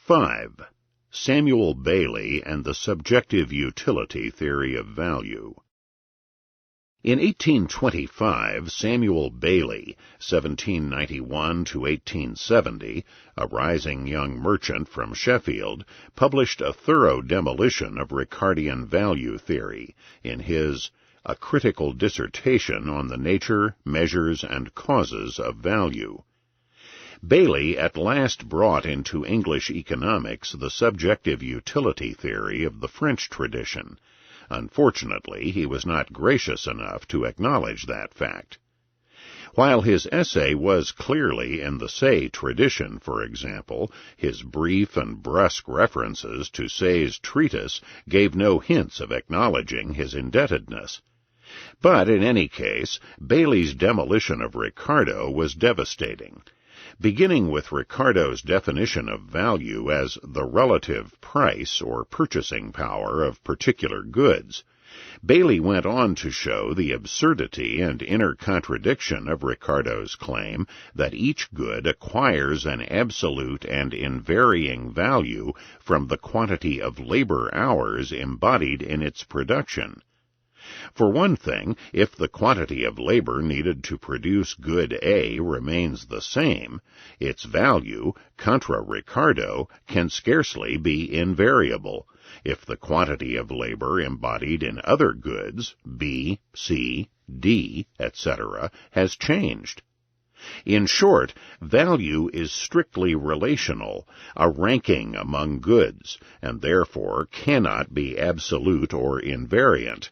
5. Samuel Baily and the Subjective Utility Theory of Value. In 1825, Samuel Baily, 1791 to 1870, a rising young merchant from Sheffield, published a thorough demolition of Ricardian value theory in his A Critical Dissertation on the Nature, Measures, and Causes of Value. Baily at last brought into English economics the subjective utility theory of the French tradition. Unfortunately, he was not gracious enough to acknowledge that fact. While his essay was clearly in the Say tradition, for example, his brief and brusque references to Say's treatise gave no hints of acknowledging his indebtedness. But in any case, Baily's demolition of Ricardo was devastating. Beginning with Ricardo's definition of value as the relative price or purchasing power of particular goods, Baily went on to show the absurdity and inner contradiction of Ricardo's claim that each good acquires an absolute and unvarying value from the quantity of labor hours embodied in its production. For one thing, if the quantity of labor needed to produce good A remains the same, its value, contra Ricardo, can scarcely be invariable, if the quantity of labor embodied in other goods, B, C, D, etc., has changed. In short, value is strictly relational, a ranking among goods, and therefore cannot be absolute or invariant.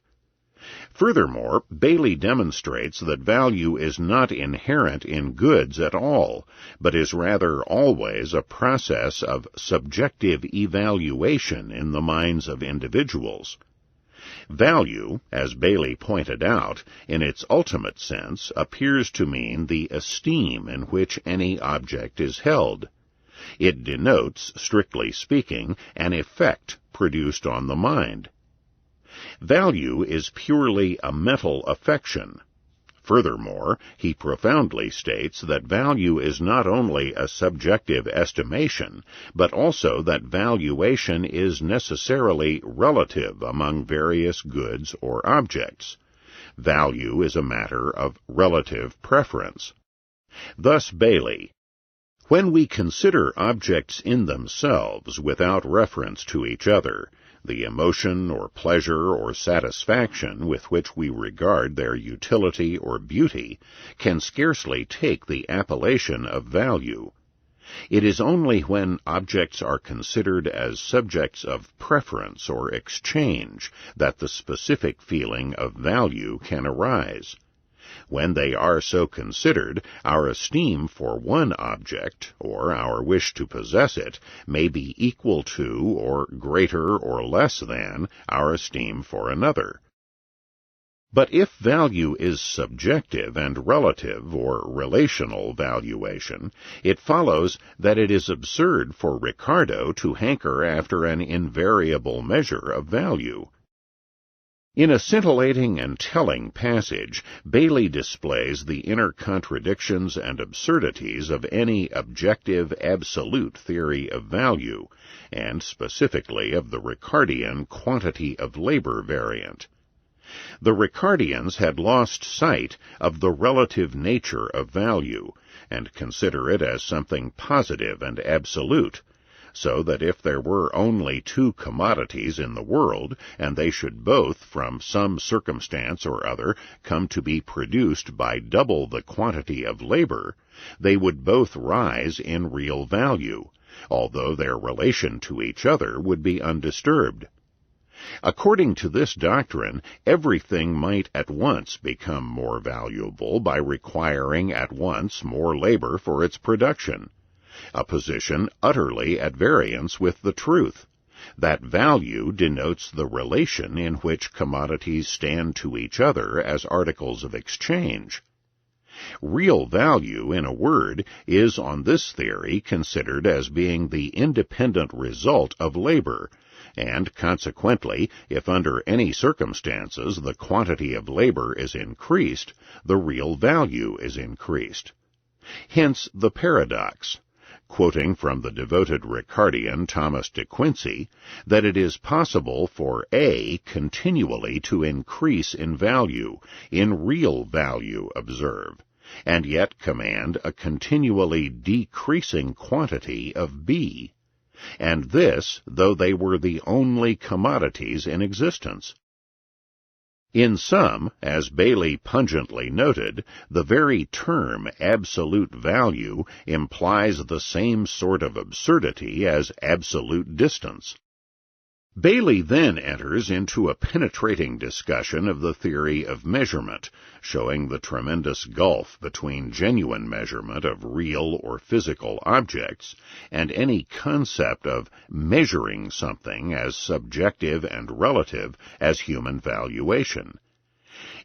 Furthermore, Baily demonstrates that value is not inherent in goods at all, but is rather always a process of subjective evaluation in the minds of individuals. Value, as Baily pointed out, in its ultimate sense appears to mean the esteem in which any object is held. It denotes, strictly speaking, an effect produced on the mind. Value is purely a mental affection. Furthermore, he profoundly states that value is not only a subjective estimation, but also that valuation is necessarily relative among various goods or objects. Value is a matter of relative preference. Thus Baily, when we consider objects in themselves without reference to each other, the emotion or pleasure or satisfaction with which we regard their utility or beauty can scarcely take the appellation of value. It is only when objects are considered as subjects of preference or exchange that the specific feeling of value can arise. When they are so considered, our esteem for one object, or our wish to possess it, may be equal to, or greater or less than, our esteem for another. But if value is subjective and relative or relational valuation, it follows that it is absurd for Ricardo to hanker after an invariable measure of value. In a scintillating and telling passage, Baily displays the inner contradictions and absurdities of any objective, absolute theory of value, and specifically of the Ricardian quantity of labor variant. The Ricardians had lost sight of the relative nature of value, and consider it as something positive and absolute, so that if there were only two commodities in the world, and they should both, from some circumstance or other, come to be produced by double the quantity of labor, they would both rise in real value, although their relation to each other would be undisturbed. According to this doctrine, everything might at once become more valuable by requiring at once more labor for its production, a position utterly at variance with the truth. That value denotes the relation in which commodities stand to each other as articles of exchange. Real value, in a word, is on this theory considered as being the independent result of labor, and consequently, if under any circumstances the quantity of labor is increased, the real value is increased. Hence the paradox. quoting from the devoted Ricardian Thomas de Quincey, that it is possible for A continually to increase in value, in real value, observe, and yet command a continually decreasing quantity of B, and this though they were the only commodities in existence. In sum, as Baily pungently noted, the very term absolute value implies the same sort of absurdity as absolute distance. Baily then enters into a penetrating discussion of the theory of measurement, showing the tremendous gulf between genuine measurement of real or physical objects and any concept of measuring something as subjective and relative as human valuation.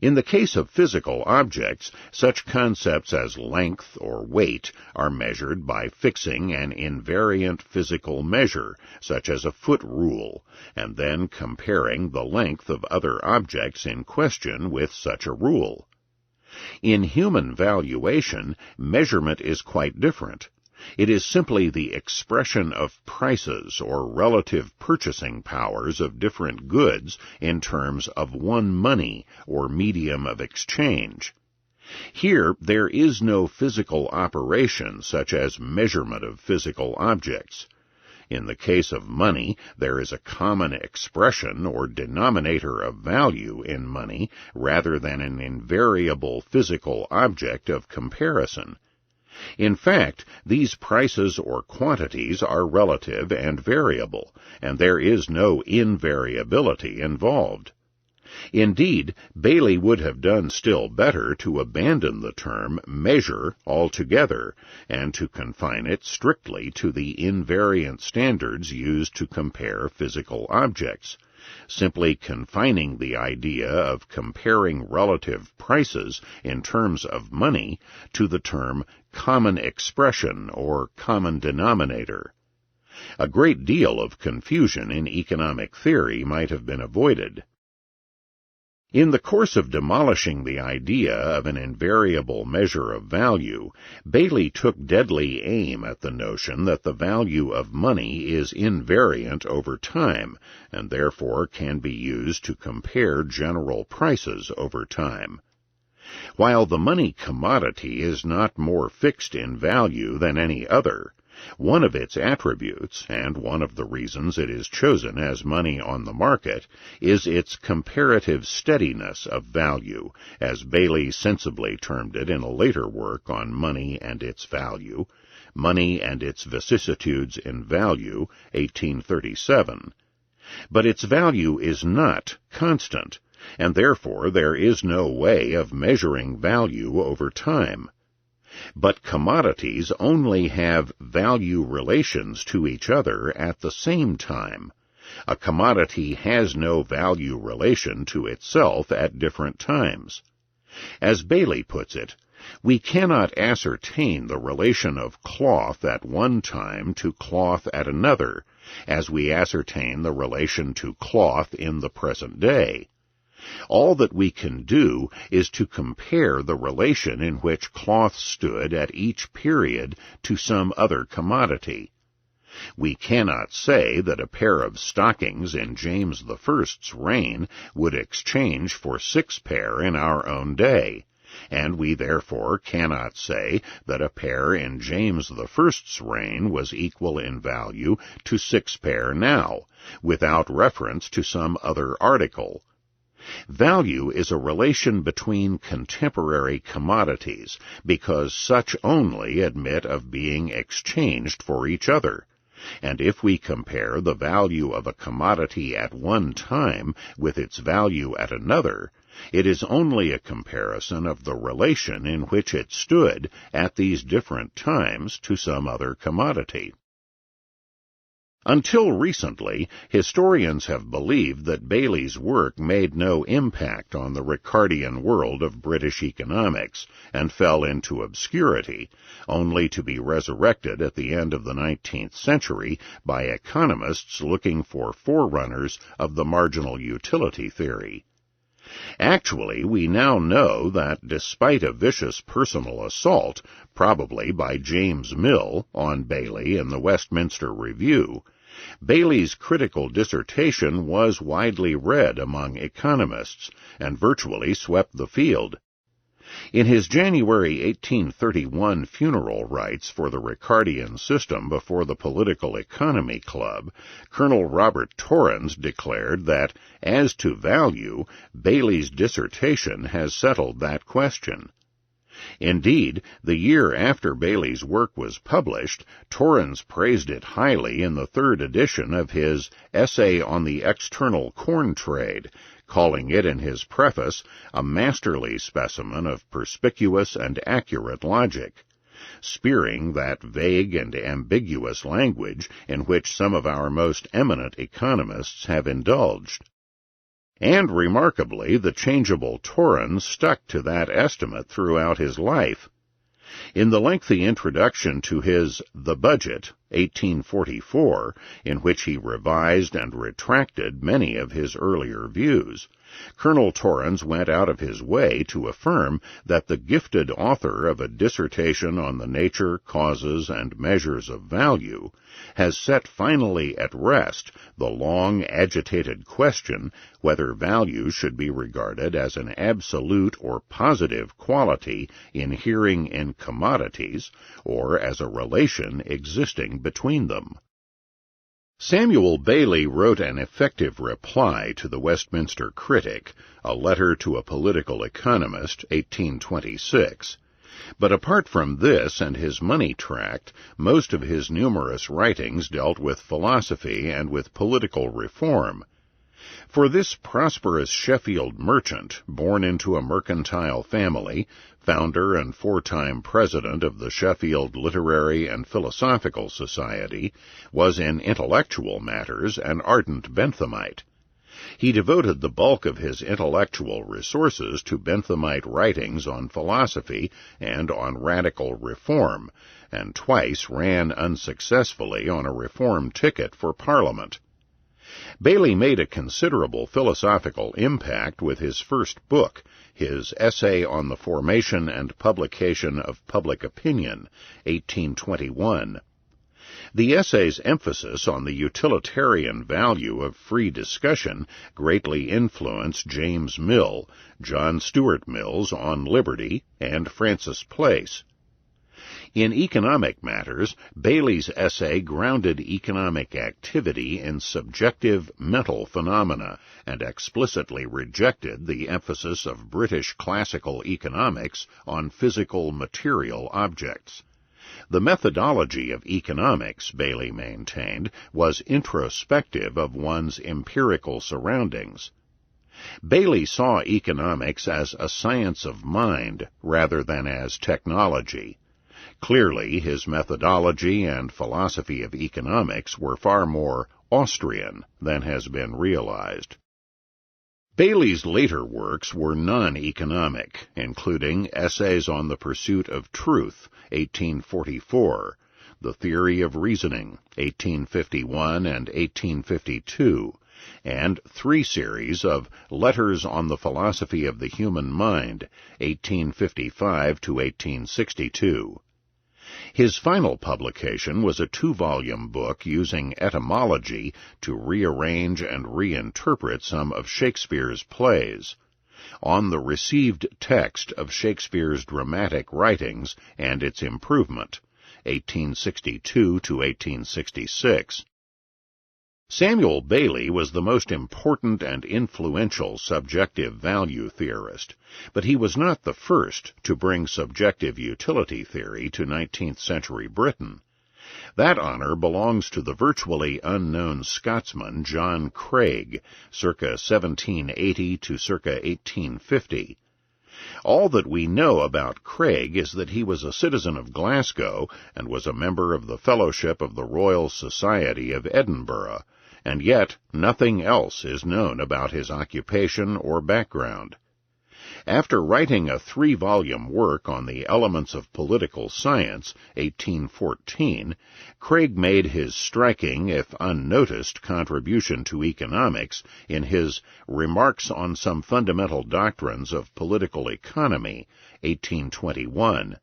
In the case of physical objects, such concepts as length or weight are measured by fixing an invariant physical measure, such as a foot rule, and then comparing the length of other objects in question with such a rule. In human valuation, measurement is quite different. It is simply the expression of prices or relative purchasing powers of different goods in terms of one money or medium of exchange. Here there is no physical operation such as measurement of physical objects. In the case of money, there is a common expression or denominator of value in money rather than an invariable physical object of comparison. In fact, these prices or quantities are relative and variable, and there is no invariability involved. Indeed, Baily would have done still better to abandon the term measure altogether, and to confine it strictly to the invariant standards used to compare physical objects, simply confining the idea of comparing relative prices in terms of money to the term common expression or common denominator. A great deal of confusion in economic theory might have been avoided. In the course of demolishing the idea of an invariable measure of value, Baily took deadly aim at the notion that the value of money is invariant over time, and therefore can be used to compare general prices over time. While the money commodity is not more fixed in value than any other, one of its attributes, and one of the reasons it is chosen as money on the market, is its comparative steadiness of value, as Baily sensibly termed it in a later work on Money and its Value, Money and its Vicissitudes in Value, 1837. But its value is not constant, and therefore there is no way of measuring value over time. But commodities only have value relations to each other at the same time. A commodity has no value relation to itself at different times. As Baily puts it, we cannot ascertain the relation of cloth at one time to cloth at another, as we ascertain the relation to cloth in the present day. All that we can do is to compare the relation in which cloth stood at each period to some other commodity. We cannot say that a pair of stockings in James I's reign would exchange for 6 pair in our own day, and we therefore cannot say that a pair in James I's reign was equal in value to 6 pair now, without reference to some other article. Value is a relation between contemporary commodities, because such only admit of being exchanged for each other. And if we compare the value of a commodity at one time with its value at another, it is only a comparison of the relation in which it stood at these different times to some other commodity. Until recently, historians have believed that Baily's work made no impact on the Ricardian world of British economics and fell into obscurity, only to be resurrected at the end of the 19th century by economists looking for forerunners of the marginal utility theory. Actually, we now know that despite a vicious personal assault, probably by James Mill, on Baily in the Westminster Review, Baily's critical dissertation was widely read among economists and virtually swept the field. In his January 1831 funeral rites for the Ricardian system before the Political Economy Club, Colonel Robert Torrens declared that, as to value, Baily's dissertation has settled that question. Indeed, the year after Baily's work was published, Torrens praised it highly in the third edition of his Essay on the External Corn Trade, calling it in his preface a masterly specimen of perspicuous and accurate logic, spearing that vague and ambiguous language in which some of our most eminent economists have indulged. And remarkably, the changeable Torrens stuck to that estimate throughout his life. In the lengthy introduction to his The Budget, 1844, in which he revised and retracted many of his earlier views, Colonel Torrens went out of his way to affirm that the gifted author of a dissertation on the nature, causes, and measures of value has set finally at rest the long agitated question whether value should be regarded as an absolute or positive quality inhering in commodities, or as a relation existing between them. Samuel Baily wrote an effective reply to the Westminster Critic, a letter to a political economist, 1826. But apart from this and his money tract, most of his numerous writings dealt with philosophy and with political reform. For this prosperous Sheffield merchant, born into a mercantile family, founder and four-time president of the Sheffield Literary and Philosophical Society, was in intellectual matters an ardent Benthamite. He devoted the bulk of his intellectual resources to Benthamite writings on philosophy and on radical reform, and twice ran unsuccessfully on a reform ticket for Parliament. Baily made a considerable philosophical impact with his first book, his Essay on the Formation and Publication of Public Opinion, 1821. The essay's emphasis on the utilitarian value of free discussion greatly influenced James Mill, John Stuart Mill's On Liberty, and Francis Place. In economic matters, Baily's essay grounded economic activity in subjective mental phenomena and explicitly rejected the emphasis of British classical economics on physical material objects. The methodology of economics, Baily maintained, was introspective of one's empirical surroundings. Baily saw economics as a science of mind rather than as technology. Clearly, his methodology and philosophy of economics were far more Austrian than has been realized. Baily's later works were non-economic, including Essays on the Pursuit of Truth, 1844, The Theory of Reasoning, 1851 and 1852, and three series of Letters on the Philosophy of the Human Mind, 1855 to 1862. His final publication was a 2-volume book using etymology to rearrange and reinterpret some of Shakespeare's plays, On the Received Text of Shakespeare's Dramatic Writings and Its Improvement, 1862 to 1866. Samuel Baily was the most important and influential subjective value theorist, but he was not the first to bring subjective utility theory to 19th-century Britain. That honor belongs to the virtually unknown Scotsman John Craig, circa 1780 to circa 1850. All that we know about Craig is that he was a citizen of Glasgow and was a member of the Fellowship of the Royal Society of Edinburgh, and yet nothing else is known about his occupation or background. After writing a 3-volume work on the elements of political science, 1814, Craig made his striking, if unnoticed, contribution to economics in his Remarks on Some Fundamental Doctrines of Political Economy, 1821.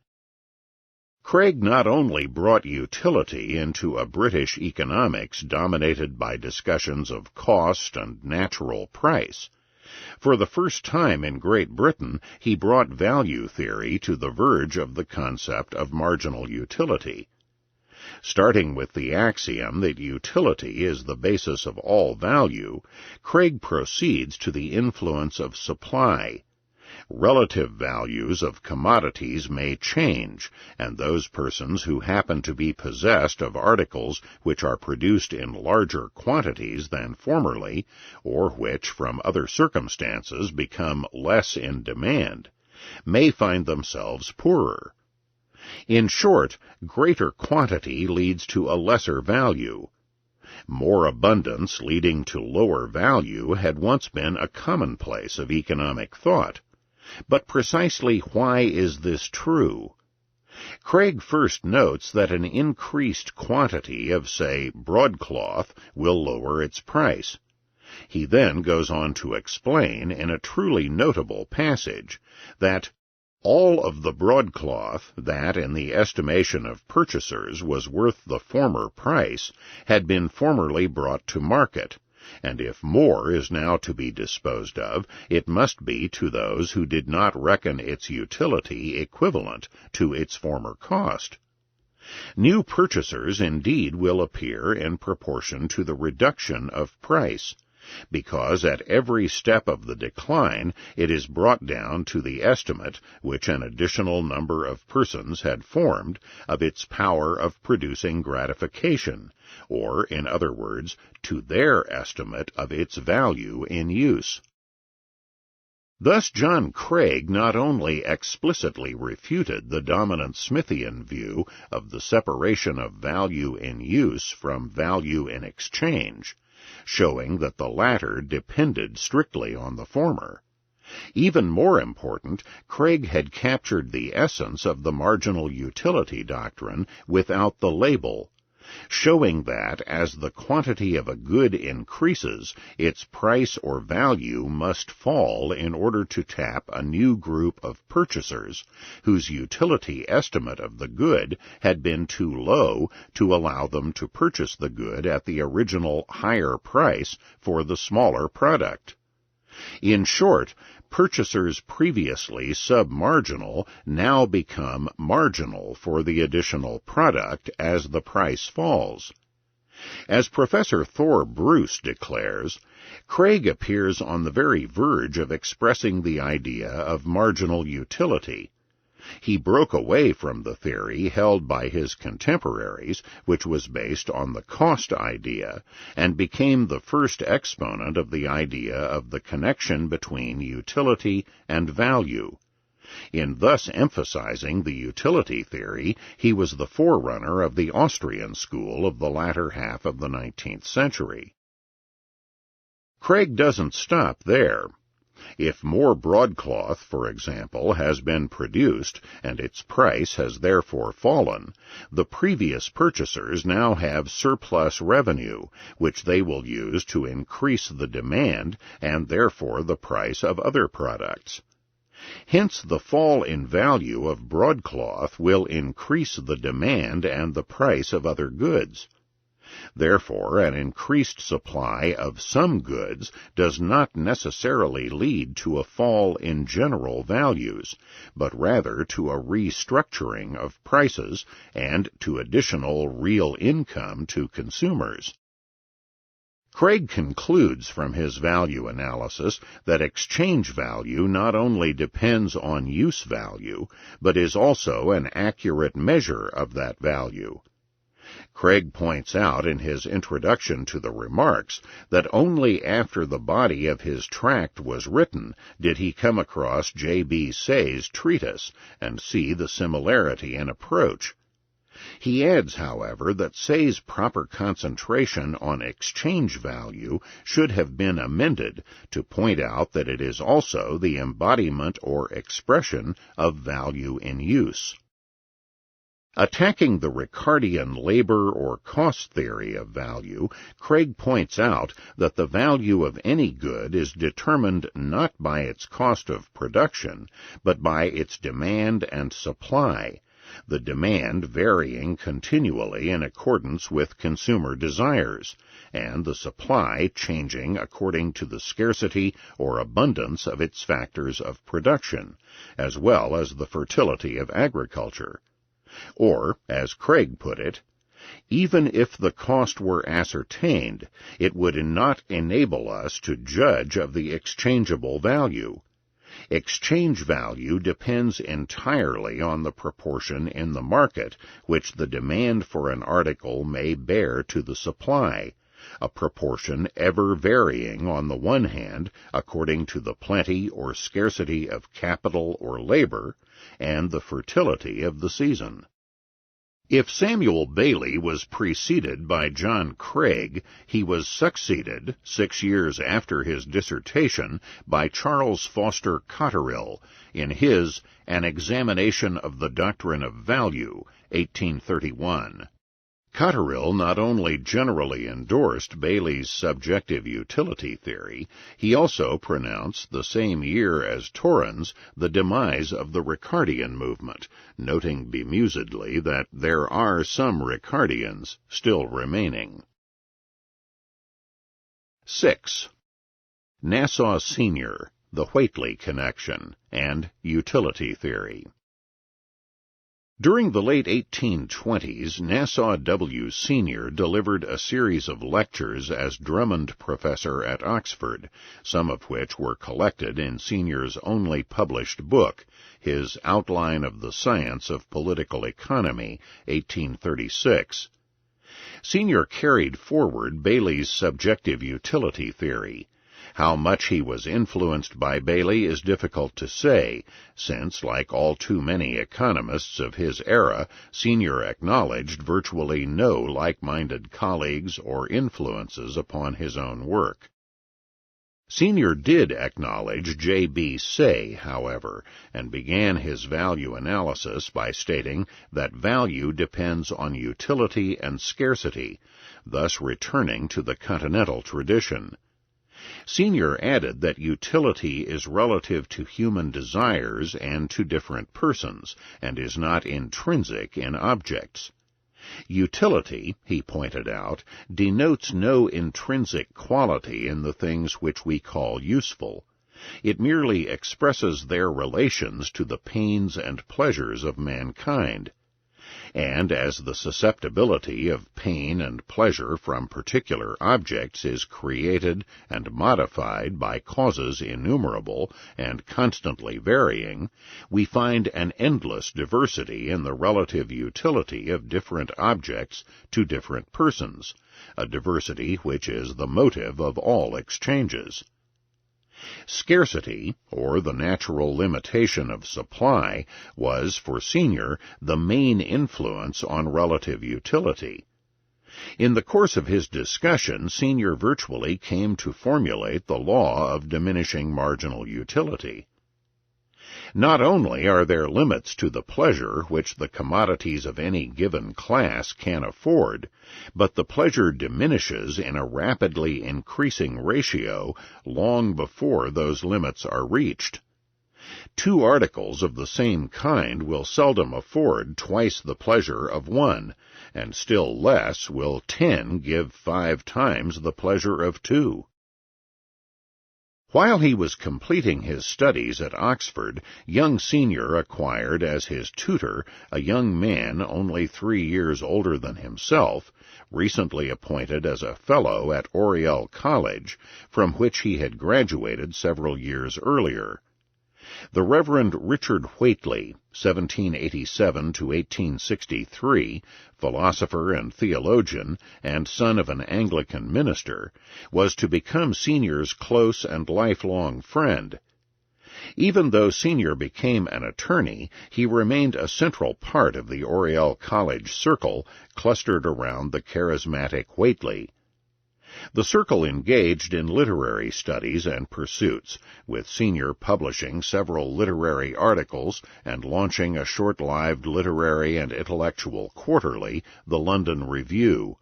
Craig not only brought utility into a British economics dominated by discussions of cost and natural price. For the first time in Great Britain, he brought value theory to the verge of the concept of marginal utility. Starting with the axiom that utility is the basis of all value, Craig proceeds to the influence of supply. Relative values of commodities may change, and those persons who happen to be possessed of articles which are produced in larger quantities than formerly, or which from other circumstances become less in demand, may find themselves poorer. In short, greater quantity leads to a lesser value. More abundance leading to lower value had once been a commonplace of economic thought. But precisely why is this true? Craig first notes that an increased quantity of, say, broadcloth will lower its price. He then goes on to explain, in a truly notable passage, that all of the broadcloth that, in the estimation of purchasers, was worth the former price, had been formerly brought to market, and if more is now to be disposed of, it must be to those who did not reckon its utility equivalent to its former cost. New purchasers indeed will appear in proportion to the reduction of price, because at every step of the decline it is brought down to the estimate which an additional number of persons had formed of its power of producing gratification, or, in other words, to their estimate of its value in use. Thus John Craig not only explicitly refuted the dominant Smithian view of the separation of value in use from value in exchange, showing that the latter depended strictly on the former. Even more important, Craig had captured the essence of the marginal utility doctrine without the label, showing that as the quantity of a good increases, its price or value must fall in order to tap a new group of purchasers whose utility estimate of the good had been too low to allow them to purchase the good at the original higher price for the smaller product. In short, purchasers previously sub-marginal now become marginal for the additional product as the price falls. As Professor Thor Bruce declares, Craig appears on the very verge of expressing the idea of marginal utility. He broke away from the theory held by his contemporaries, which was based on the cost idea, and became the first exponent of the idea of the connection between utility and value. In thus emphasizing the utility theory, he was the forerunner of the Austrian school of the latter half of the 19th century. Craig doesn't stop there. If more broadcloth, for example, has been produced, and its price has therefore fallen, the previous purchasers now have surplus revenue, which they will use to increase the demand and therefore the price of other products. Hence the fall in value of broadcloth will increase the demand and the price of other goods. Therefore, an increased supply of some goods does not necessarily lead to a fall in general values, but rather to a restructuring of prices and to additional real income to consumers. Craig concludes from his value analysis that exchange value not only depends on use value, but is also an accurate measure of that value. Craig points out in his introduction to the Remarks that only after the body of his tract was written did he come across J.B. Say's Treatise and see the similarity in approach. He adds, however, that Say's proper concentration on exchange value should have been amended to point out that it is also the embodiment or expression of value in use. Attacking the Ricardian labor or cost theory of value, Craig points out that the value of any good is determined not by its cost of production, but by its demand and supply, the demand varying continually in accordance with consumer desires, and the supply changing according to the scarcity or abundance of its factors of production, as well as the fertility of agriculture. Or, as Craig put it, even if the cost were ascertained, it would not enable us to judge of the exchangeable value. Exchange value depends entirely on the proportion in the market which the demand for an article may bear to the supply, a proportion ever varying on the one hand according to the plenty or scarcity of capital or labor, and the fertility of the season. If Samuel Baily was preceded by John Craig, he was succeeded, 6 years after his dissertation, by Charles Foster Cotterill in his An Examination of the Doctrine of Value, 1831. Cotterill not only generally endorsed Baily's subjective utility theory, he also pronounced the same year as Torrens the demise of the Ricardian movement, noting bemusedly that there are some Ricardians still remaining. 6. Nassau Senior, the Whately Connection, and Utility Theory. During the late 1820s, Nassau W. Senior delivered a series of lectures as Drummond Professor at Oxford, some of which were collected in Senior's only published book, his Outline of the Science of Political Economy, 1836. Senior carried forward Baily's subjective utility theory. How much he was influenced by Baily is difficult to say, since, like all too many economists of his era, Senior acknowledged virtually no like-minded colleagues or influences upon his own work. Senior did acknowledge J.B. Say, however, and began his value analysis by stating that value depends on utility and scarcity, thus returning to the continental tradition. Senior added that utility is relative to human desires and to different persons, and is not intrinsic in objects. Utility, he pointed out, denotes no intrinsic quality in the things which we call useful. It merely expresses their relations to the pains and pleasures of mankind. And as the susceptibility of pain and pleasure from particular objects is created and modified by causes innumerable and constantly varying, we find an endless diversity in the relative utility of different objects to different persons, a diversity which is the motive of all exchanges. Scarcity, or the natural limitation of supply, was, for Senior, the main influence on relative utility. In the course of his discussion, Senior virtually came to formulate the law of diminishing marginal utility. Not only are there limits to the pleasure which the commodities of any given class can afford, but the pleasure diminishes in a rapidly increasing ratio long before those limits are reached. 2 articles of the same kind will seldom afford twice the pleasure of one, and still less will 10 give 5 times the pleasure of 2. While he was completing his studies at Oxford, young Senior acquired as his tutor a young man only 3 years older than himself, recently appointed as a Fellow at Oriel College, from which he had graduated several years earlier. The Reverend Richard Whately, 1787 to 1863, philosopher and theologian, and son of an Anglican minister, was to become Senior's close and lifelong friend. Even though Senior became an attorney, he remained a central part of the Oriel College circle clustered around the charismatic Whately. The circle engaged in literary studies and pursuits, with Senior publishing several literary articles and launching a short-lived literary and intellectual quarterly, the London Review.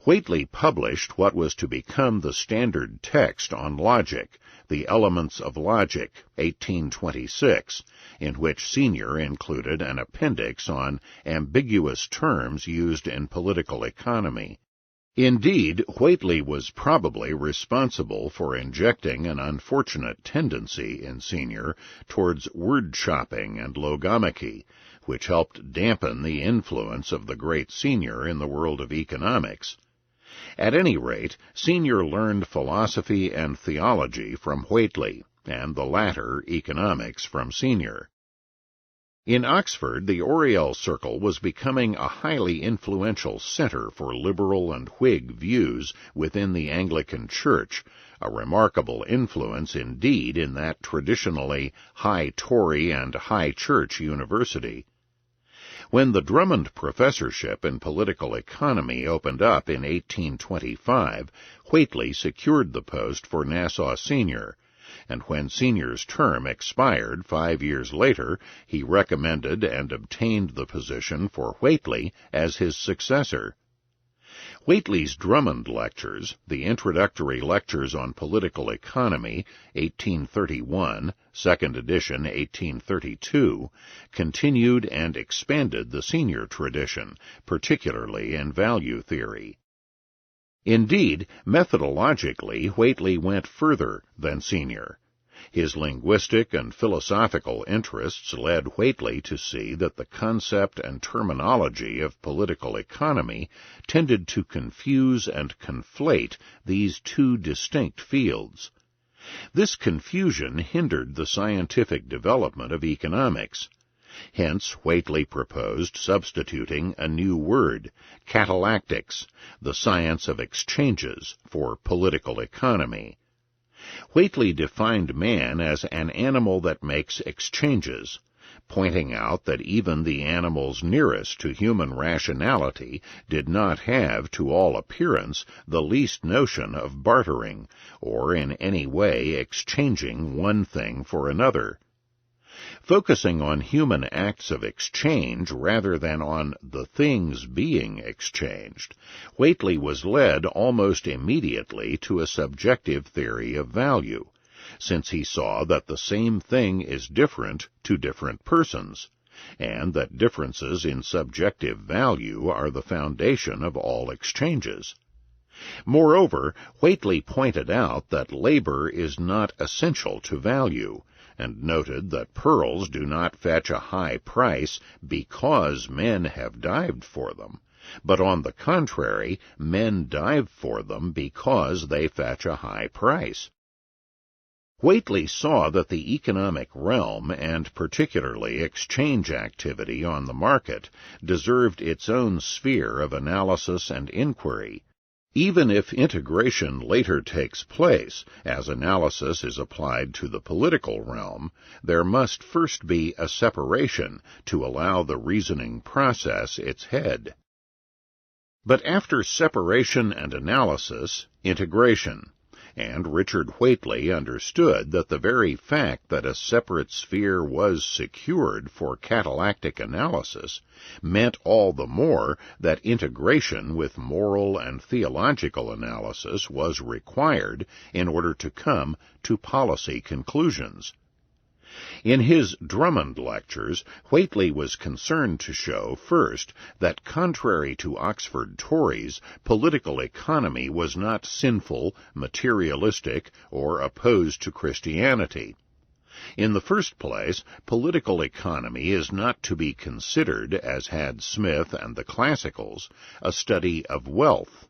Whately published what was to become the standard text on logic, The Elements of Logic, 1826, in which Senior included an appendix on ambiguous terms used in political economy. Indeed, Whately was probably responsible for injecting an unfortunate tendency in Senior towards word-chopping and logomachy, which helped dampen the influence of the great Senior in the world of economics. At any rate, Senior learned philosophy and theology from Whately, and the latter economics from Senior. In Oxford, the Oriel Circle was becoming a highly influential center for liberal and Whig views within the Anglican Church, a remarkable influence indeed in that traditionally high Tory and high Church university. When the Drummond Professorship in Political Economy opened up in 1825, Whately secured the post for Nassau Senior, and when Senior's term expired 5 years later, he recommended and obtained the position for Whately as his successor. Whately's Drummond Lectures, the Introductory Lectures on Political Economy, 1831, second edition, 1832, continued and expanded the Senior tradition, particularly in value theory. Indeed, methodologically, Whately went further than Senior. His linguistic and philosophical interests led Whately to see that the concept and terminology of political economy tended to confuse and conflate these two distinct fields. This confusion hindered the scientific development of economics. Hence, Whately proposed substituting a new word, catalactics, the science of exchanges, for political economy. Whately defined man as an animal that makes exchanges, pointing out that even the animals nearest to human rationality did not have, to all appearance, the least notion of bartering, or in any way exchanging one thing for another. Focusing on human acts of exchange rather than on the things being exchanged, Whately was led almost immediately to a subjective theory of value, since he saw that the same thing is different to different persons, and that differences in subjective value are the foundation of all exchanges. Moreover, Whately pointed out that labor is not essential to value, and noted that pearls do not fetch a high price because men have dived for them, but on the contrary, men dive for them because they fetch a high price. Whately saw that the economic realm, and particularly exchange activity on the market, deserved its own sphere of analysis and inquiry. Even if integration later takes place, as analysis is applied to the political realm, there must first be a separation to allow the reasoning process its head. But after separation and analysis, integration, and Richard Whately understood that the very fact that a separate sphere was secured for catalactic analysis meant all the more that integration with moral and theological analysis was required in order to come to policy conclusions. In his Drummond Lectures, Whately was concerned to show, first, that contrary to Oxford Tories, political economy was not sinful, materialistic, or opposed to Christianity. In the first place, political economy is not to be considered, as had Smith and the Classicals, a study of wealth.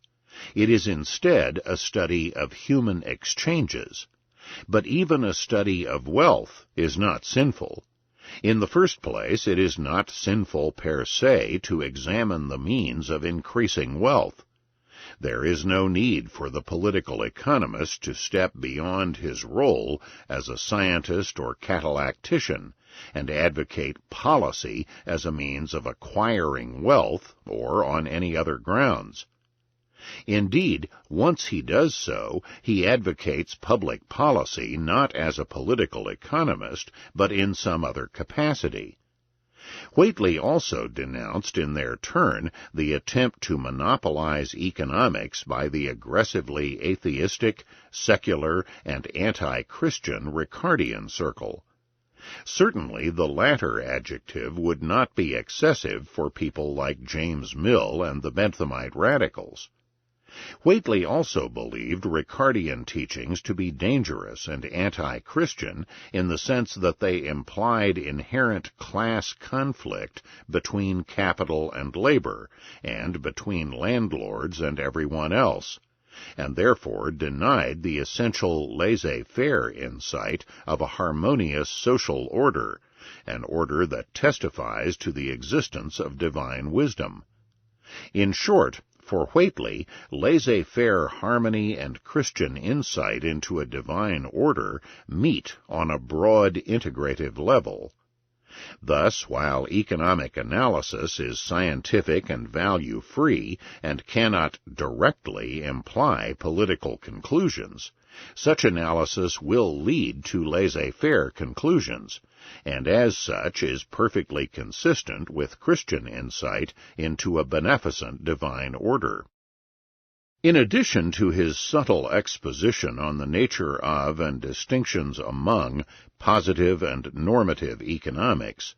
It is instead a study of human exchanges. But even a study of wealth is not sinful. In the first place, it is not sinful per se to examine the means of increasing wealth. There is no need for the political economist to step beyond his role as a scientist or catallactician and advocate policy as a means of acquiring wealth or on any other grounds. Indeed, once he does so, he advocates public policy not as a political economist, but in some other capacity. Whately also denounced in their turn the attempt to monopolize economics by the aggressively atheistic, secular, and anti-Christian Ricardian circle. Certainly the latter adjective would not be excessive for people like James Mill and the Benthamite radicals. Whately also believed Ricardian teachings to be dangerous and anti-Christian in the sense that they implied inherent class conflict between capital and labor, and between landlords and everyone else, and therefore denied the essential laissez-faire insight of a harmonious social order, an order that testifies to the existence of divine wisdom. In short, for Whately, laissez-faire harmony and Christian insight into a divine order meet on a broad integrative level. Thus, while economic analysis is scientific and value-free and cannot directly imply political conclusions, such analysis will lead to laissez-faire conclusions, and as such is perfectly consistent with Christian insight into a beneficent divine order. In addition to his subtle exposition on the nature of and distinctions among positive and normative economics,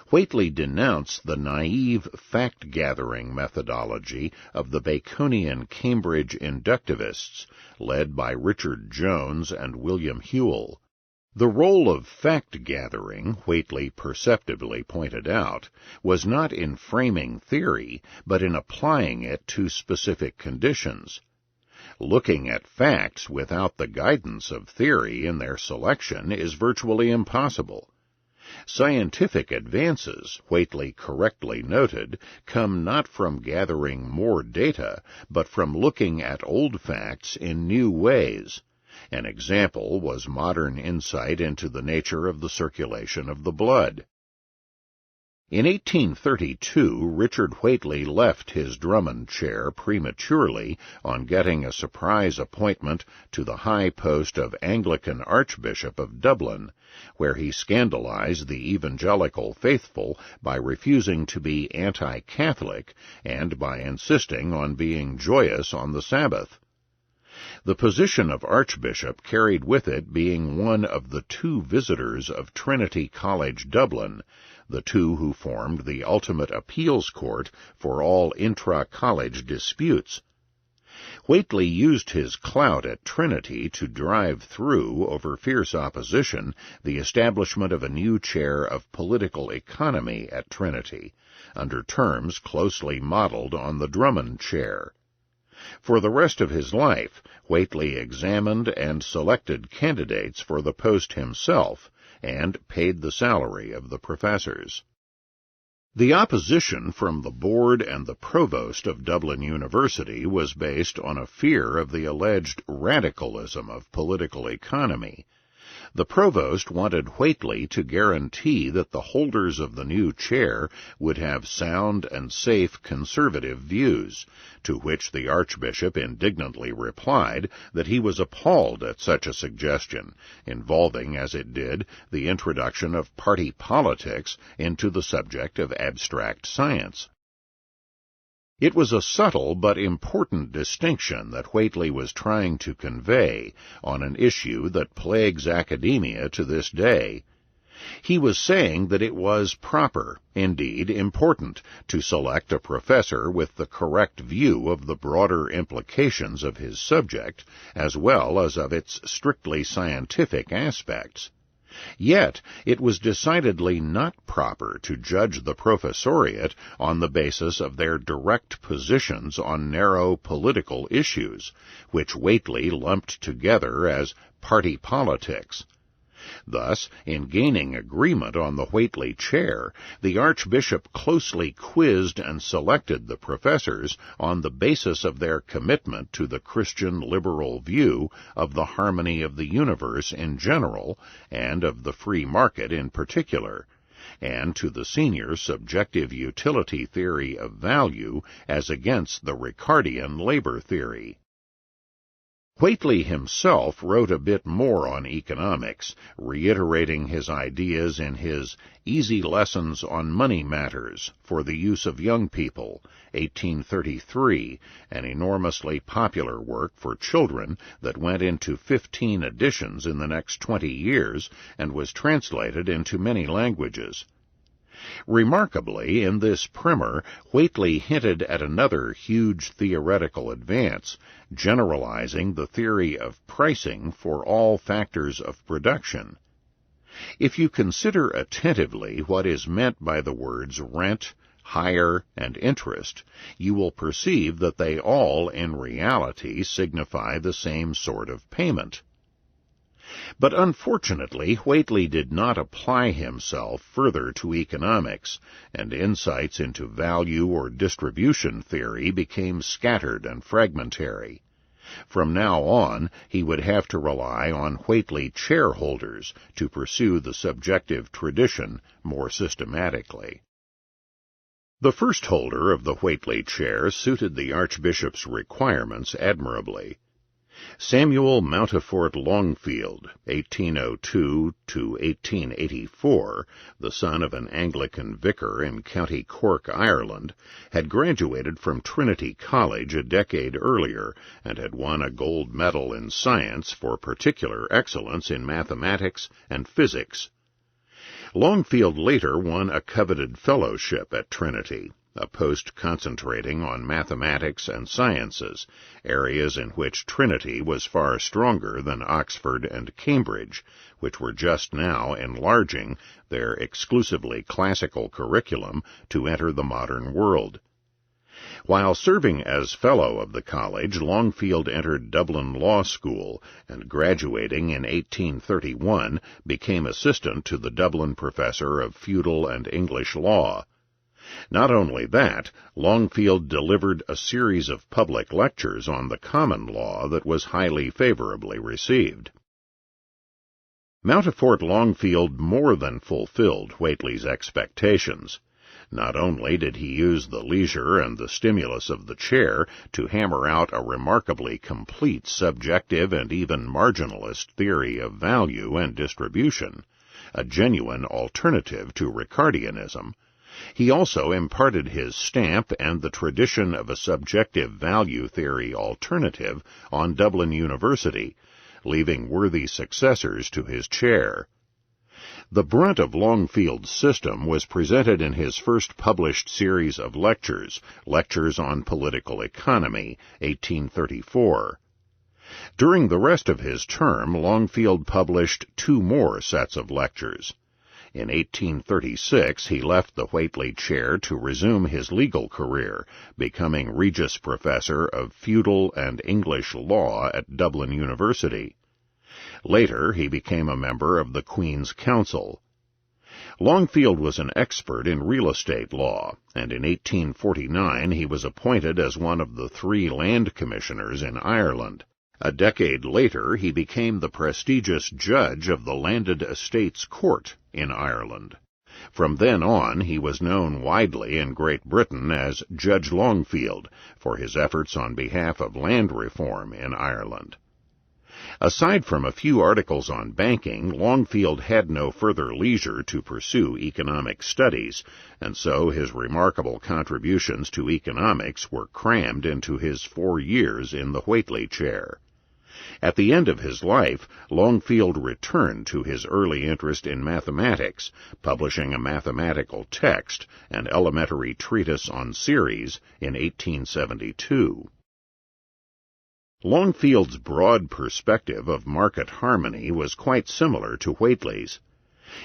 Whately denounced the naive fact-gathering methodology of the Baconian Cambridge inductivists, led by Richard Jones and William Whewell. The role of fact-gathering, Whately perceptibly pointed out, was not in framing theory, but in applying it to specific conditions. Looking at facts without the guidance of theory in their selection is virtually impossible. Scientific advances, Whately correctly noted, come not from gathering more data, but from looking at old facts in new ways. An example was modern insight into the nature of the circulation of the blood. In 1832, Richard Whately left his Drummond chair prematurely on getting a surprise appointment to the high post of Anglican Archbishop of Dublin, where he scandalized the evangelical faithful by refusing to be anti-Catholic and by insisting on being joyous on the Sabbath. The position of Archbishop carried with it being one of the two visitors of Trinity College Dublin, the two who formed the ultimate appeals court for all intra-college disputes. Whately used his clout at Trinity to drive through, over fierce opposition, the establishment of a new chair of political economy at Trinity, under terms closely modeled on the Drummond chair. For the rest of his life, Whately examined and selected candidates for the post himself, and paid the salary of the professors. The opposition from the board and the provost of Dublin University was based on a fear of the alleged radicalism of political economy. The provost wanted Whately to guarantee that the holders of the new chair would have sound and safe conservative views, to which the archbishop indignantly replied that he was appalled at such a suggestion, involving, as it did, the introduction of party politics into the subject of abstract science. It was a subtle but important distinction that Whately was trying to convey on an issue that plagues academia to this day. He was saying that it was proper, indeed important, to select a professor with the correct view of the broader implications of his subject, as well as of its strictly scientific aspects. Yet it was decidedly not proper to judge the professoriate on the basis of their direct positions on narrow political issues, which Whately lumped together as party politics. Thus, in gaining agreement on the Whately chair, the Archbishop closely quizzed and selected the professors on the basis of their commitment to the Christian liberal view of the harmony of the universe in general and of the free market in particular, and to the senior subjective utility theory of value as against the Ricardian labor theory. Whately himself wrote a bit more on economics, reiterating his ideas in his Easy Lessons on Money Matters for the Use of Young People, 1833, an enormously popular work for children that went into 15 editions in the next 20 years and was translated into many languages. Remarkably, in this primer, Whately hinted at another huge theoretical advance, generalizing the theory of pricing for all factors of production. If you consider attentively what is meant by the words rent, hire, and interest, you will perceive that they all, in reality, signify the same sort of payment. But unfortunately, Whately did not apply himself further to economics, and insights into value or distribution theory became scattered and fragmentary. From now on, he would have to rely on Whately chair holders to pursue the subjective tradition more systematically. The first holder of the Whately chair suited the Archbishop's requirements admirably. Samuel Mountfort Longfield, 1802 to 1884, the son of an Anglican vicar in County Cork, Ireland, had graduated from Trinity College a decade earlier and had won a gold medal in science for particular excellence in mathematics and physics. Longfield later won a coveted fellowship at Trinity, a post concentrating on mathematics and sciences, areas in which Trinity was far stronger than Oxford and Cambridge, which were just now enlarging their exclusively classical curriculum to enter the modern world. While serving as Fellow of the college, Longfield entered Dublin Law School and, graduating in 1831, became assistant to the Dublin professor of feudal and English law. Not only that, Longfield delivered a series of public lectures on the common law that was highly favorably received. Mountfort Longfield more than fulfilled Whately's expectations. Not only did he use the leisure and the stimulus of the chair to hammer out a remarkably complete subjective and even marginalist theory of value and distribution, a genuine alternative to Ricardianism, he also imparted his stamp and the tradition of a subjective value theory alternative on Dublin University, leaving worthy successors to his chair. The brunt of Longfield's system was presented in his first published series of lectures, Lectures on Political Economy, 1834. During the rest of his term, Longfield published 2 more sets of lectures. In 1836, he left the Whately chair to resume his legal career, becoming Regius Professor of Feudal and English Law at Dublin University. Later, he became a member of the Queen's Council. Longfield was an expert in real estate law, and in 1849 he was appointed as one of the 3 land commissioners in Ireland. A decade later, he became the prestigious judge of the Landed Estates Court in Ireland. From then on, he was known widely in Great Britain as Judge Longfield for his efforts on behalf of land reform in Ireland. Aside from a few articles on banking, Longfield had no further leisure to pursue economic studies, and so his remarkable contributions to economics were crammed into his 4 years in the Whately chair. At the end of his life, Longfield returned to his early interest in mathematics, publishing a mathematical text, an elementary treatise on series, in 1872. Longfield's broad perspective of market harmony was quite similar to Whately's.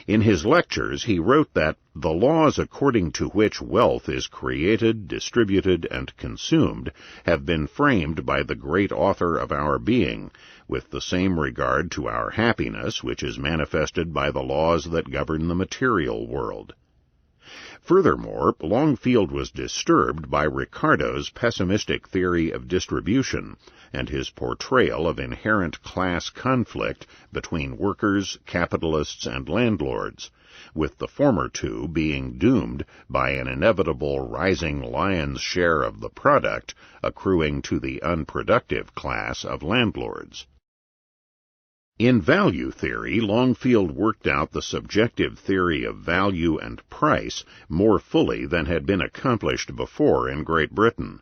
In his lectures, he wrote that the laws according to which wealth is created, distributed, and consumed have been framed by the great author of our being, with the same regard to our happiness which is manifested by the laws that govern the material world. Furthermore, Longfield was disturbed by Ricardo's pessimistic theory of distribution and his portrayal of inherent class conflict between workers, capitalists, and landlords, with the former two being doomed by an inevitable rising lion's share of the product accruing to the unproductive class of landlords. In value theory, Longfield worked out the subjective theory of value and price more fully than had been accomplished before in Great Britain.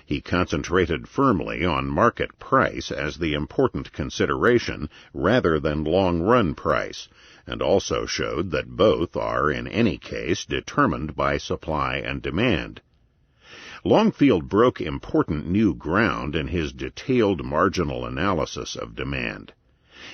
He concentrated firmly on market price as the important consideration rather than long-run price, and also showed that both are in any case determined by supply and demand. Longfield broke important new ground in his detailed marginal analysis of demand.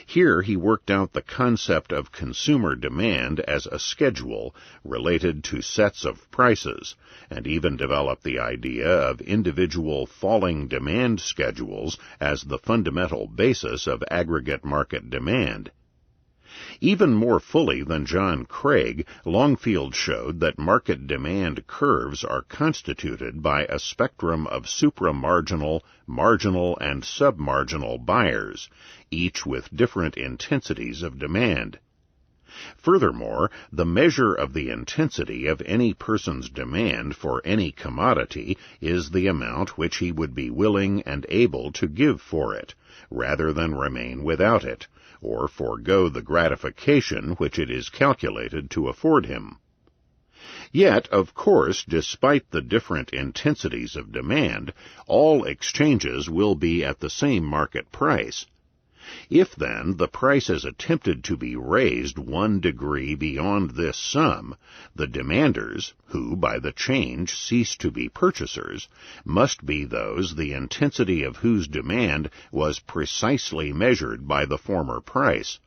Here he worked out the concept of consumer demand as a schedule related to sets of prices, and even developed the idea of individual falling demand schedules as the fundamental basis of aggregate market demand. Even more fully than John Craig, Longfield showed that market demand curves are constituted by a spectrum of supramarginal, marginal, and submarginal buyers, each with different intensities of demand. Furthermore, the measure of the intensity of any person's demand for any commodity is the amount which he would be willing and able to give for it, rather than remain without it, or forego the gratification which it is calculated to afford him. Yet, of course, despite the different intensities of demand, all exchanges will be at the same market price. If, then, the price is attempted to be raised 1 degree beyond this sum, the demanders, who by the change cease to be purchasers, must be those the intensity of whose demand was precisely measured by the former price.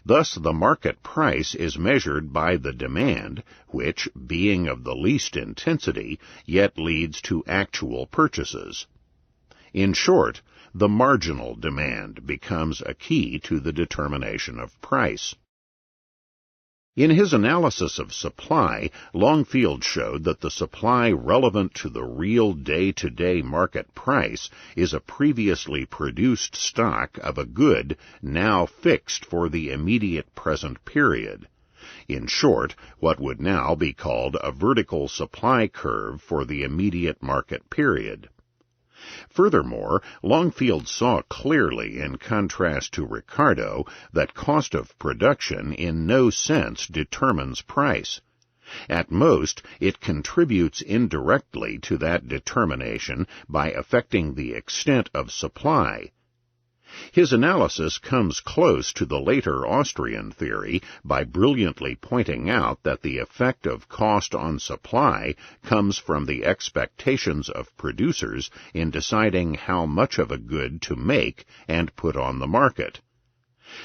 Thus the market price is measured by the demand, which, being of the least intensity, yet leads to actual purchases. In short, the marginal demand becomes a key to the determination of price. In his analysis of supply, Longfield showed that the supply relevant to the real day-to-day market price is a previously produced stock of a good now fixed for the immediate present period. In short, what would now be called a vertical supply curve for the immediate market period. Furthermore, Longfield saw clearly, in contrast to Ricardo, that cost of production in no sense determines price. At most, it contributes indirectly to that determination by affecting the extent of supply. His analysis comes close to the later Austrian theory by brilliantly pointing out that the effect of cost on supply comes from the expectations of producers in deciding how much of a good to make and put on the market.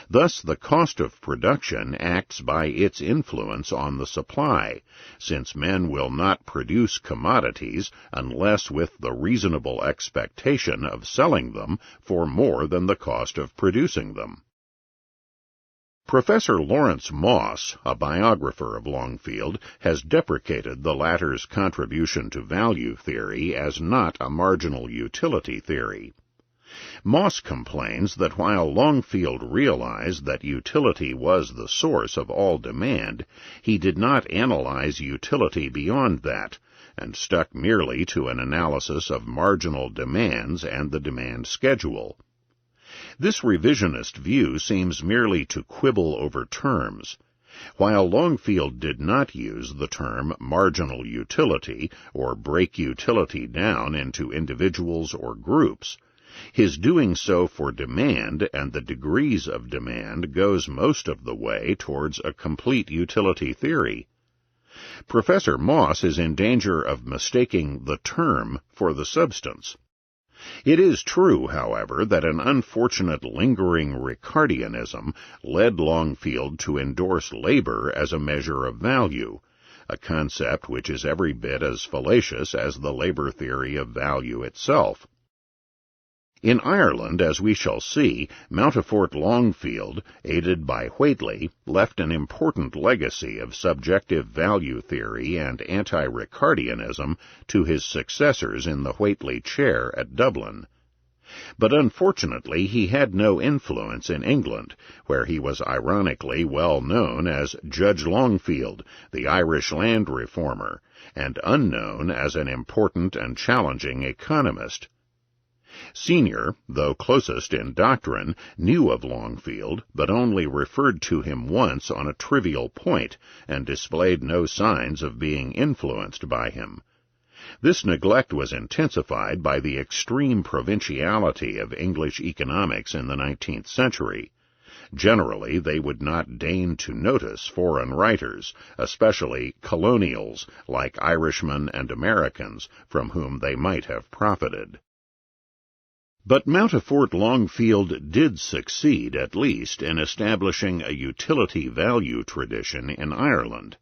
Thus the cost of production acts by its influence on the supply, since men will not produce commodities unless with the reasonable expectation of selling them for more than the cost of producing them. Professor Lawrence Moss, a biographer of Longfield, has deprecated the latter's contribution to value theory as not a marginal utility theory. Moss complains that while Longfield realized that utility was the source of all demand, he did not analyze utility beyond that, and stuck merely to an analysis of marginal demands and the demand schedule. This revisionist view seems merely to quibble over terms. While Longfield did not use the term marginal utility or break utility down into individuals or groups, his doing so for demand and the degrees of demand goes most of the way towards a complete utility theory. Professor Moss is in danger of mistaking the term for the substance. It is true, however, that an unfortunate lingering Ricardianism led Longfield to endorse labor as a measure of value, a concept which is every bit as fallacious as the labor theory of value itself. In Ireland, as we shall see, Mountfort Longfield, aided by Whately, left an important legacy of subjective value theory and anti-Ricardianism to his successors in the Whately chair at Dublin. But unfortunately he had no influence in England, where he was ironically well known as Judge Longfield, the Irish land reformer, and unknown as an important and challenging economist. Senior, though closest in doctrine, knew of Longfield, but only referred to him once on a trivial point, and displayed no signs of being influenced by him. This neglect was intensified by the extreme provinciality of English economics in the 19th century. Generally, they would not deign to notice foreign writers, especially colonials like Irishmen and Americans, from whom they might have profited. But Mountfort Longfield did succeed, at least, in establishing a utility-value tradition in Ireland.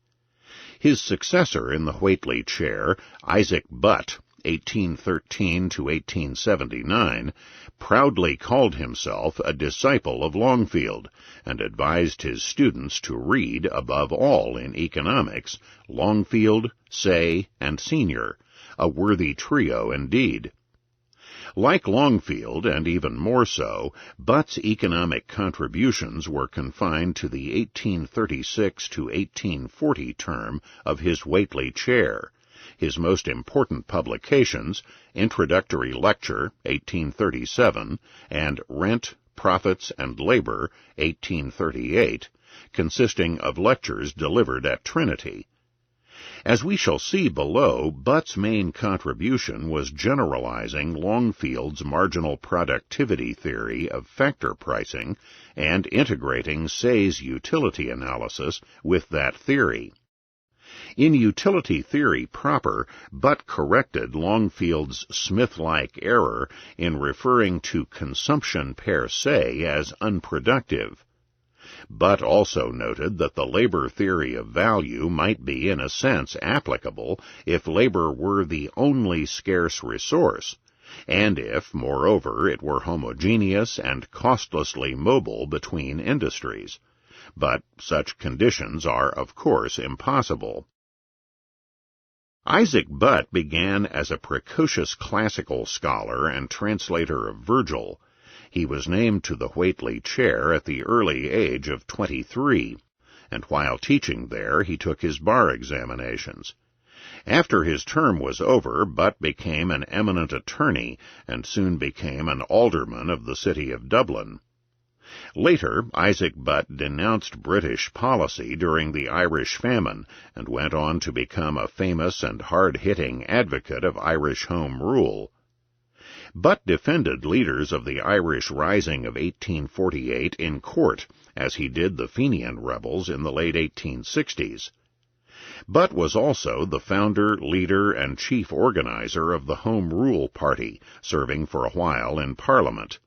His successor in the Whately chair, Isaac Butt, 1813 to 1879, proudly called himself a disciple of Longfield, and advised his students to read, above all in economics, Longfield, Say, and Senior, a worthy trio indeed. Like Longfield, and even more so, Butt's economic contributions were confined to the 1836 to 1840 term of his Whately chair. His most important publications, Introductory Lecture, 1837, and Rent, Profits, and Labor, 1838, consisting of lectures delivered at Trinity. As we shall see below, Butt's main contribution was generalizing Longfield's marginal productivity theory of factor pricing and integrating Say's utility analysis with that theory. In utility theory proper, Butt corrected Longfield's Smith-like error in referring to consumption per se as unproductive. Butt also noted that the labor theory of value might be in a sense applicable if labor were the only scarce resource, and if, moreover, it were homogeneous and costlessly mobile between industries. But such conditions are, of course, impossible. Isaac Butt began as a precocious classical scholar and translator of Virgil. He was named to the Whately chair at the early age of 23, and while teaching there he took his bar examinations. After his term was over, Butt became an eminent attorney, and soon became an alderman of the city of Dublin. Later, Isaac Butt denounced British policy during the Irish famine, and went on to become a famous and hard-hitting advocate of Irish Home Rule. Butt defended leaders of the Irish Rising of 1848 in court, as he did the Fenian rebels in the late 1860s. Butt was also the founder, leader, and chief organizer of the Home Rule Party, serving for a while in Parliament.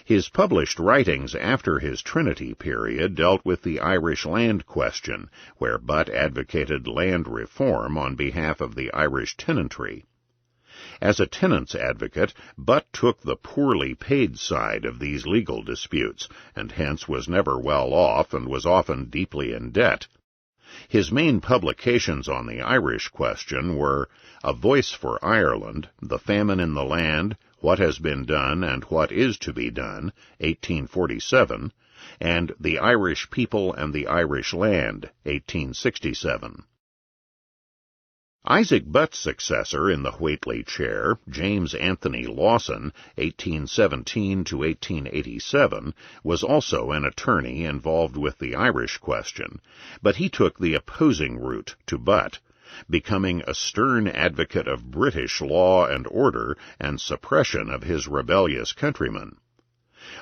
His published writings after his Trinity period dealt with the Irish land question, where Butt advocated land reform on behalf of the Irish tenantry. As a tenants advocate, Butt took the poorly paid side of these legal disputes, and hence was never well off and was often deeply in debt. His main publications on the Irish question were A Voice for Ireland, The Famine in the Land, What Has Been Done and What Is to Be Done, 1847, and The Irish People and the Irish Land, 1867. Isaac Butt's successor in the Whately chair, James Anthony Lawson, 1817 to 1887, was also an attorney involved with the Irish question, but he took the opposing route to Butt, becoming a stern advocate of British law and order and suppression of his rebellious countrymen.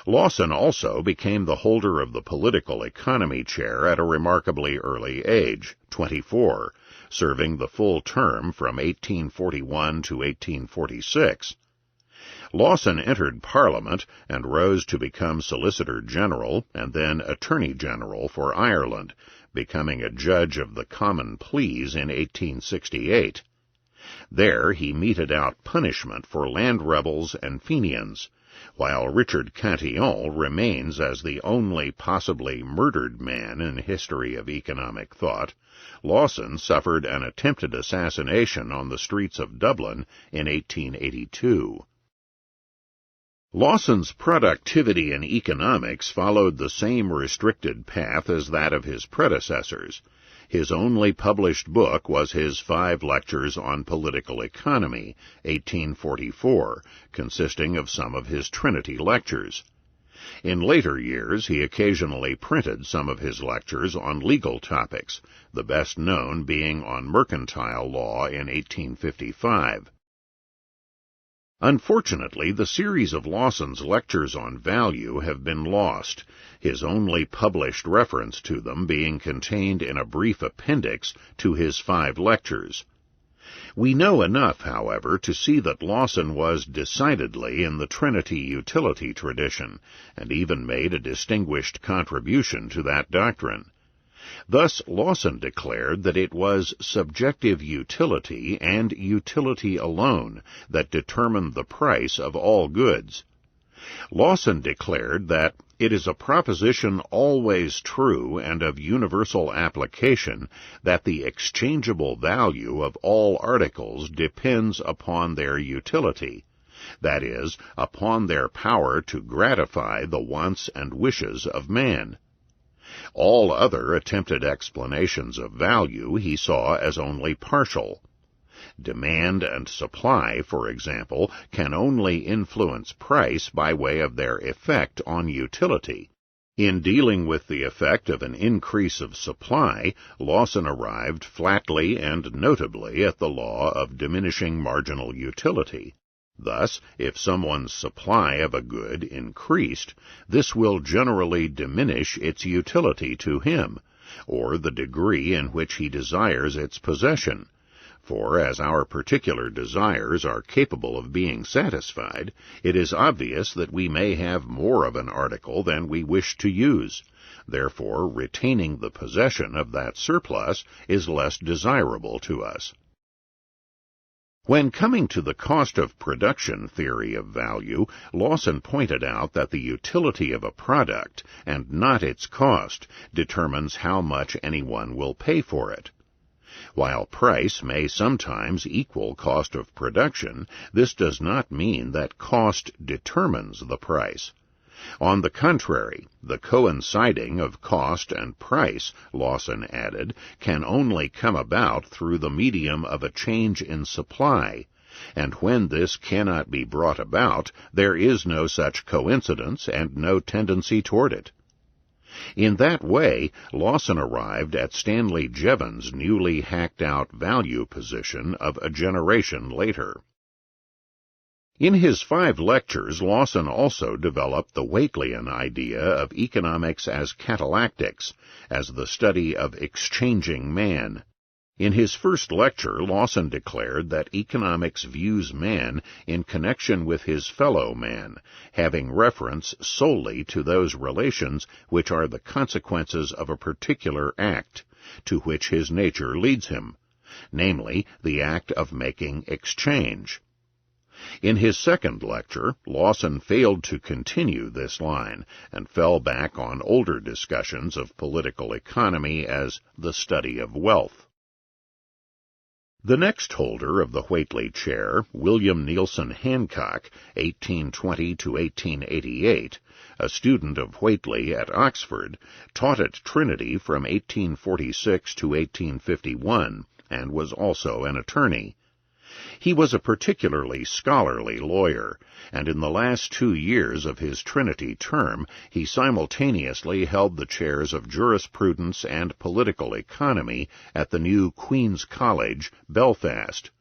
Lawson also became the holder of the political economy chair at a remarkably early age, 24, serving the full term from 1841 to 1846. Lawson entered Parliament and rose to become Solicitor General and then Attorney General for Ireland, becoming a judge of the Common Pleas in 1868. There he meted out punishment for land rebels and Fenians, while Richard Cantillon remains as the only possibly murdered man in history of economic thought. Lawson suffered an attempted assassination on the streets of Dublin in 1882. Lawson's productivity in economics followed the same restricted path as that of his predecessors. His only published book was his 5 lectures on political economy, 1844, consisting of some of his Trinity lectures. In later years, he occasionally printed some of his lectures on legal topics, the best known being on mercantile law in 1855. Unfortunately, the series of Lawson's lectures on value have been lost, his only published reference to them being contained in a brief appendix to his 5 lectures. We know enough, however, to see that Lawson was decidedly in the Trinity utility tradition, and even made a distinguished contribution to that doctrine. Thus, Lawson declared that it was subjective utility and utility alone that determined the price of all goods. Lawson declared that it is a proposition always true and of universal application that the exchangeable value of all articles depends upon their utility, that is, upon their power to gratify the wants and wishes of man. All other attempted explanations of value he saw as only partial. Demand and supply, for example, can only influence price by way of their effect on utility. In dealing with the effect of an increase of supply, Lawson arrived flatly and notably at the law of diminishing marginal utility. Thus, if someone's supply of a good increased, this will generally diminish its utility to him, or the degree in which he desires its possession. For as our particular desires are capable of being satisfied, it is obvious that we may have more of an article than we wish to use. Therefore, retaining the possession of that surplus is less desirable to us. When coming to the cost of production theory of value, Lawson pointed out that the utility of a product, and not its cost, determines how much anyone will pay for it. While price may sometimes equal cost of production, this does not mean that cost determines the price. On the contrary, the coinciding of cost and price, Lawson added, can only come about through the medium of a change in supply, and when this cannot be brought about, there is no such coincidence and no tendency toward it. In that way, Lawson arrived at Stanley Jevons' newly hacked-out value position of a generation later. In his 5 lectures, Lawson also developed the Whateleyan idea of economics as catalactics, as the study of exchanging man. In his first lecture, Lawson declared that economics views man in connection with his fellow man, having reference solely to those relations which are the consequences of a particular act, to which his nature leads him, namely, the act of making exchange. In his second lecture, Lawson failed to continue this line, and fell back on older discussions of political economy as the study of wealth. The next holder of the Whately chair, William Neilson Hancock, 1820 to 1888, a student of Whately at Oxford, taught at Trinity from 1846 to 1851, and was also an attorney. He was a particularly scholarly lawyer, and in the last 2 years of his Trinity term he simultaneously held the chairs of jurisprudence and political economy at the new Queen's College, Belfast.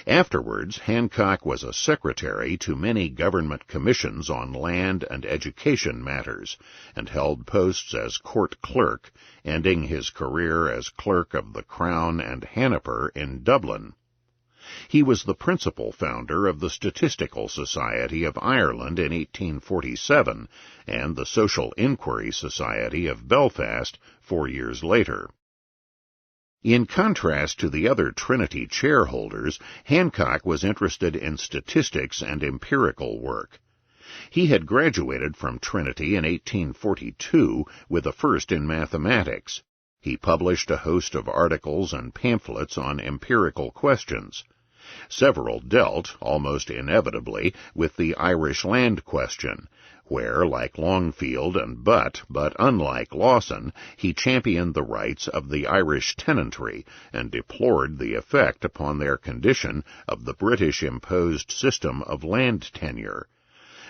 Afterwards, Hancock was a secretary to many government commissions on land and education matters, and held posts as court clerk, ending his career as clerk of the Crown and Hanaper in Dublin. He was the principal founder of the Statistical Society of Ireland in 1847 and the Social Inquiry Society of Belfast 4 years later. In contrast to the other Trinity chairholders, Hancock was interested in statistics and empirical work. He had graduated from Trinity in 1842 with a first in mathematics. He published a host of articles and pamphlets on empirical questions. Several dealt, almost inevitably, with the Irish land question, where, like Longfield and Butt, but unlike Lawson, he championed the rights of the Irish tenantry and deplored the effect upon their condition of the British-imposed system of land tenure.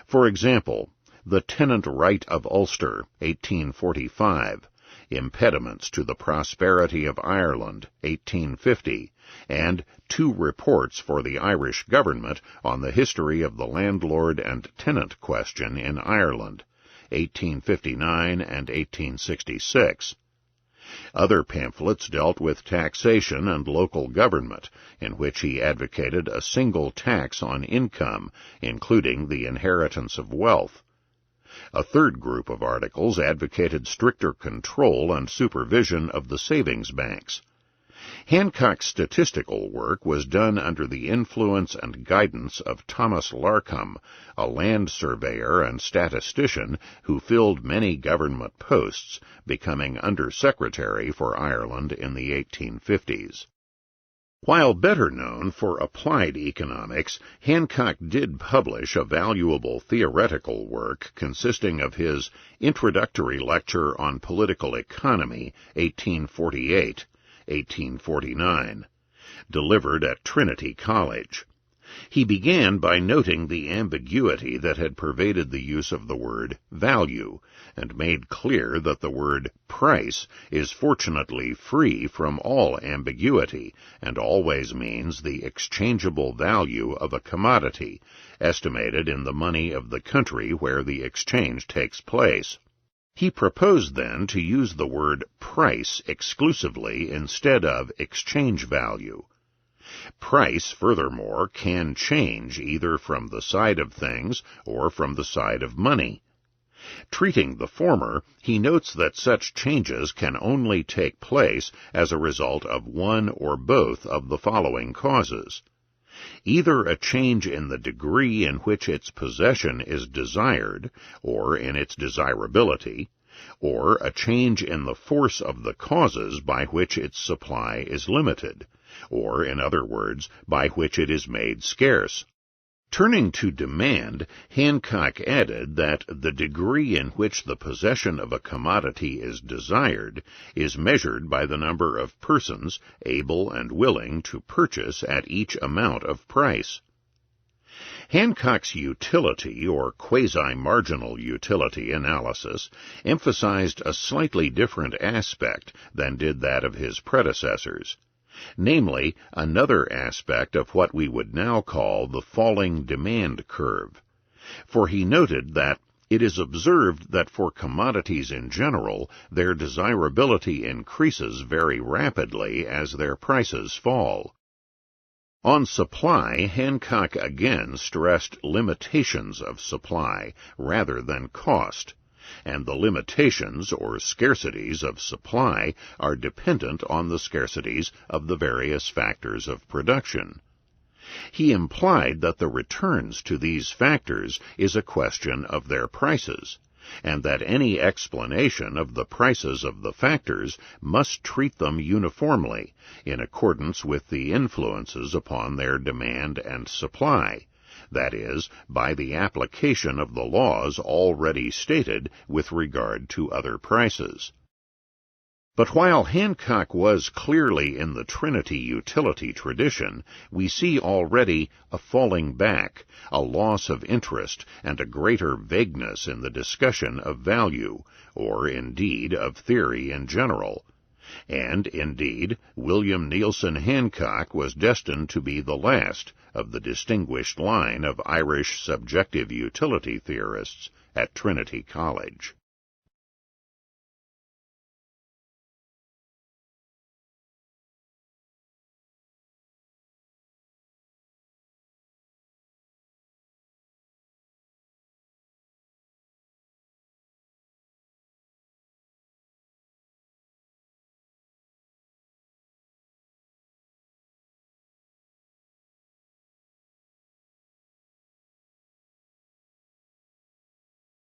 For example, The Tenant Right of Ulster, 1845, Impediments to the Prosperity of Ireland, 1850, and 2 reports for the Irish government on the history of the landlord and tenant question in Ireland, 1859 and 1866. Other pamphlets dealt with taxation and local government, in which he advocated a single tax on income, including the inheritance of wealth. A third group of articles advocated stricter control and supervision of the savings banks. Hancock's statistical work was done under the influence and guidance of Thomas Larcom, a land surveyor and statistician who filled many government posts, becoming Under-Secretary for Ireland in the 1850s. While better known for applied economics, Hancock did publish a valuable theoretical work consisting of his Introductory Lecture on Political Economy, 1848, 1849, delivered at Trinity College. He began by noting the ambiguity that had pervaded the use of the word value, and made clear that the word price is fortunately free from all ambiguity, and always means the exchangeable value of a commodity, estimated in the money of the country where the exchange takes place. He proposed then to use the word price exclusively instead of exchange value. Price, furthermore, can change either from the side of things or from the side of money. Treating the former, he notes that such changes can only take place as a result of one or both of the following causes: either a change in the degree in which its possession is desired, or in its desirability, or a change in the force of the causes by which its supply is limited, or, in other words, by which it is made scarce. Turning to demand, Hancock added that the degree in which the possession of a commodity is desired is measured by the number of persons able and willing to purchase at each amount of price. Hancock's utility, or quasi-marginal utility analysis, emphasized a slightly different aspect than did that of his predecessors, namely, another aspect of what we would now call the falling demand curve. For he noted that it is observed that for commodities in general, their desirability increases very rapidly as their prices fall. On supply, Hancock again stressed limitations of supply rather than cost, and the limitations or scarcities of supply are dependent on the scarcities of the various factors of production. He implied that the returns to these factors is a question of their prices, and that any explanation of the prices of the factors must treat them uniformly, in accordance with the influences upon their demand and supply, that is, by the application of the laws already stated with regard to other prices. But while Hancock was clearly in the Trinity utility tradition, we see already a falling back, a loss of interest, and a greater vagueness in the discussion of value, or indeed of theory in general. And, indeed, William Neilson Hancock was destined to be the last of the distinguished line of Irish subjective utility theorists at Trinity College.